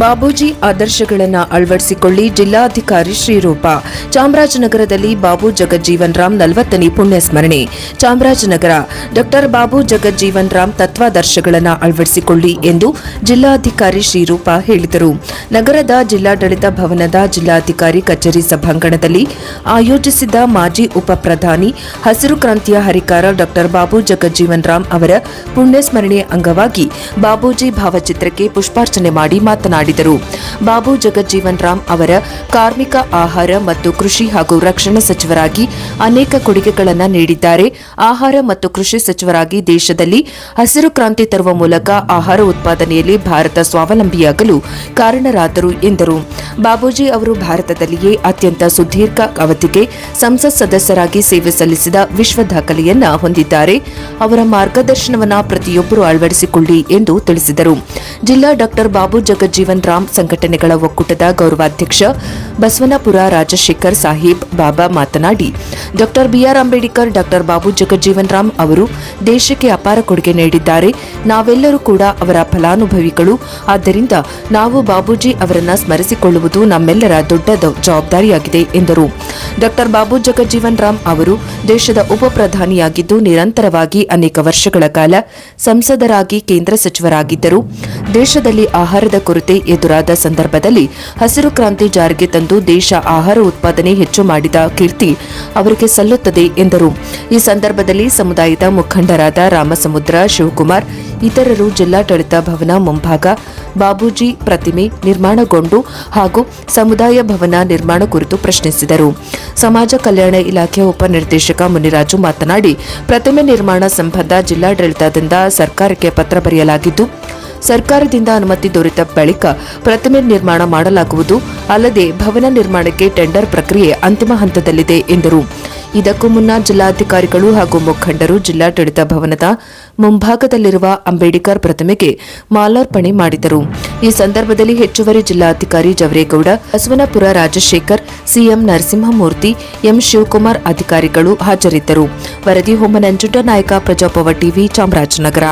ಬಾಬೂಜಿ ಆದರ್ಶಗಳನ್ನು ಅಳವಡಿಸಿಕೊಳ್ಳಿ ಜಿಲ್ಲಾಧಿಕಾರಿ ಶ್ರೀರೂಪ. ಚಾಮರಾಜನಗರದಲ್ಲಿ ಬಾಬು ಜಗಜ್ಜೀವನ್ ರಾಮ್ 40ನೇ ಪುಣ್ಯ ಸ್ಮರಣೆ. ಚಾಮರಾಜನಗರ ಡಾ ಬಾಬು ಜಗಜ್ಜೀವನ್ ರಾಮ್ ತತ್ವಾದರ್ಶಗಳನ್ನು ಅಳವಡಿಸಿಕೊಳ್ಳಿ ಎಂದು ಜಿಲ್ಲಾಧಿಕಾರಿ ಶ್ರೀರೂಪ ಹೇಳಿದರು. ನಗರದ ಜಿಲ್ಲಾಡಳಿತ ಭವನದ ಜಿಲ್ಲಾಧಿಕಾರಿ ಕಚೇರಿ ಸಭಾಂಗಣದಲ್ಲಿ ಆಯೋಜಿಸಿದ್ದ ಮಾಜಿ ಉಪ ಪ್ರಧಾನಿ ಹಸಿರು ಕ್ರಾಂತಿಯ ಹರಿಕಾರ ಡಾ ಬಾಬು ಜಗಜ್ಜೀವನ್ ರಾಮ್ ಅವರ ಪುಣ್ಯ ಸ್ಮರಣೆ ಅಂಗವಾಗಿ ಬಾಬೂಜಿ ಭಾವಚಿತ್ರಕ್ಕೆ ಪುಷ್ಪಾರ್ಚನೆ ಮಾಡಿ ಮಾತನಾಡಿದರು. ಬಾಬು ಜಗಜ್ಜೀವನ್ ರಾಮ್ ಅವರ ಕಾರ್ಮಿಕ, ಆಹಾರ ಮತ್ತು ಕೃಷಿ ಹಾಗೂ ರಕ್ಷಣಾ ಸಚಿವರಾಗಿ ಅನೇಕ ಕೊಡುಗೆಗಳನ್ನು ನೀಡಿದ್ದಾರೆ. ಆಹಾರ ಮತ್ತು ಕೃಷಿ ಸಚಿವರಾಗಿ ದೇಶದಲ್ಲಿ ಹಸಿರು ಕ್ರಾಂತಿ ತರುವ ಮೂಲಕ ಆಹಾರ ಉತ್ಪಾದನೆಯಲ್ಲಿ ಭಾರತ ಸ್ವಾವಲಂಬಿಯಾಗಲು ಕಾರಣರಾದರು ಎಂದರು. ಬಾಬೂಜಿ ಅವರು ಭಾರತದಲ್ಲಿಯೇ ಅತ್ಯಂತ ಸುದೀರ್ಘ ಅವಧಿಗೆ ಸಂಸತ್ ಸದಸ್ಯರಾಗಿ ಸೇವೆ ಸಲ್ಲಿಸಿದ ವಿಶ್ವ ದಾಖಲೆಯನ್ನ ಹೊಂದಿದ್ದಾರೆ. ಅವರ ಮಾರ್ಗದರ್ಶನವನ್ನು ಪ್ರತಿಯೊಬ್ಬರು ಅಳವಡಿಸಿಕೊಳ್ಳಿ ಎಂದು ತಿಳಿಸಿದರು. ಜಿಲ್ಲಾ ಡಾ ಬಾಬು ಜಗಜ್ಜೀವನ್ ರಾಮ್ ಸಂಘಟನೆಗಳ ಒಕ್ಕೂಟದ ಗೌರವಾಧ್ಯಕ್ಷ ಬಸವನಪುರ ರಾಜಶೇಖರ್ ಸಾಹೇಬ್ ಬಾಬಾ ಮಾತನಾಡಿ, ಡಾ ಬಿಆರ್ ಅಂಬೇಡ್ಕರ್, ಡಾ ಬಾಬು ಜಗಜ್ಜೀವನ್ ರಾಮ್ ಅವರು ದೇಶಕ್ಕೆ ಅಪಾರ ಕೊಡುಗೆ ನೀಡಿದ್ದಾರೆ. ನಾವೆಲ್ಲರೂ ಕೂಡ ಅವರ ಫಲಾನುಭವಿಗಳು. ಆದ್ದರಿಂದ ನಾವು ಬಾಬೂಜಿ ಅವರನ್ನು ಸ್ಮರಿಸಿಕೊಳ್ಳುವುದು ನಮ್ಮೆಲ್ಲರ ದೊಡ್ಡ ಜವಾಬ್ದಾರಿಯಾಗಿದೆ ಎಂದರು. ಡಾ ಬಾಬು ಜಗಜ್ಜೀವನ್ ರಾಮ್ ಅವರು ದೇಶದ ಉಪ ಪ್ರಧಾನಿಯಾಗಿದ್ದು ನಿರಂತರವಾಗಿ ಅನೇಕ ವರ್ಷಗಳ ಕಾಲ ಸಂಸದರಾಗಿ ಕೇಂದ್ರ ಸಚಿವರಾಗಿದ್ದರು. ದೇಶದಲ್ಲಿ ಆಹಾರದ ಕೊರತೆ ಎದುರಾದ ಸಂದರ್ಭದಲ್ಲಿ ಹಸಿರು ಕ್ರಾಂತಿ ಜಾರಿಗೆ ತಂದು ದೇಶ ಆಹಾರ ಉತ್ಪಾದನೆ ಹೆಚ್ಚು ಮಾಡಿದ ಕೀರ್ತಿ ಅವರಿಗೆ ಸಲ್ಲುತ್ತದೆ ಎಂದರು. ಈ ಸಂದರ್ಭದಲ್ಲಿ ಸಮುದಾಯದ ಮುಖಂಡರಾದ ರಾಮಸಮುದ್ರ, ಶಿವಕುಮಾರ್ ಇತರರು ಜಿಲ್ಲಾಡಳಿತ ಭವನ ಮುಂಭಾಗ ಬಾಬೂಜಿ ಪ್ರತಿಮೆ ನಿರ್ಮಾಣಗೊಂಡು ಹಾಗೂ ಸಮುದಾಯ ಭವನ ನಿರ್ಮಾಣ ಕುರಿತು ಪ್ರಶ್ನಿಸಿದರು. ಸಮಾಜ ಕಲ್ಯಾಣ ಇಲಾಖೆ ಉಪನಿರ್ದೇಶಕ ಮುನಿರಾಜು ಮಾತನಾಡಿ, ಪ್ರತಿಮೆ ನಿರ್ಮಾಣ ಸಂಬಂಧ ಜಿಲ್ಲಾಡಳಿತದಿಂದ ಸರ್ಕಾರಕ್ಕೆ ಪತ್ರ ಬರೆಯಲಾಗಿದ್ದು ಸರ್ಕಾರದಿಂದ ಅನುಮತಿ ದೊರೆತ ಬಳಿಕ ಪ್ರತಿಮೆ ನಿರ್ಮಾಣ ಮಾಡಲಾಗುವುದು. ಅಲ್ಲದೆ ಭವನ ನಿರ್ಮಾಣಕ್ಕೆ ಟೆಂಡರ್ ಪ್ರಕ್ರಿಯೆ ಅಂತಿಮ ಹಂತದಲ್ಲಿದೆ ಎಂದರು. ಇದಕ್ಕೂ ಮುನ್ನ ಜಿಲ್ಲಾಧಿಕಾರಿಗಳು ಹಾಗೂ ಮುಖಂಡರು ಜಿಲ್ಲಾಡಳಿತ ಭವನದ ಮುಂಭಾಗದಲ್ಲಿರುವ ಅಂಬೇಡ್ಕರ್ ಪ್ರತಿಮೆಗೆ ಮಾಲಾರ್ಪಣೆ ಮಾಡಿದರು. ಈ ಸಂದರ್ಭದಲ್ಲಿ ಹೆಚ್ಚುವರಿ ಜಿಲ್ಲಾಧಿಕಾರಿ ಜವರೇಗೌಡ, ಬಸವನಪುರ ರಾಜಶೇಖರ್, ಸಿಎಂ ನರಸಿಂಹಮೂರ್ತಿ, ಎಂ ಶಿವಕುಮಾರ್ ಅಧಿಕಾರಿಗಳು ಹಾಜರಿದ್ದರು. ವರದಿ ಹೋಮ ನಂಜುಂಡ ನಾಯಕ, ಪ್ರಜಾಪವ ಟಿವಿ, ಚಾಮರಾಜನಗರ.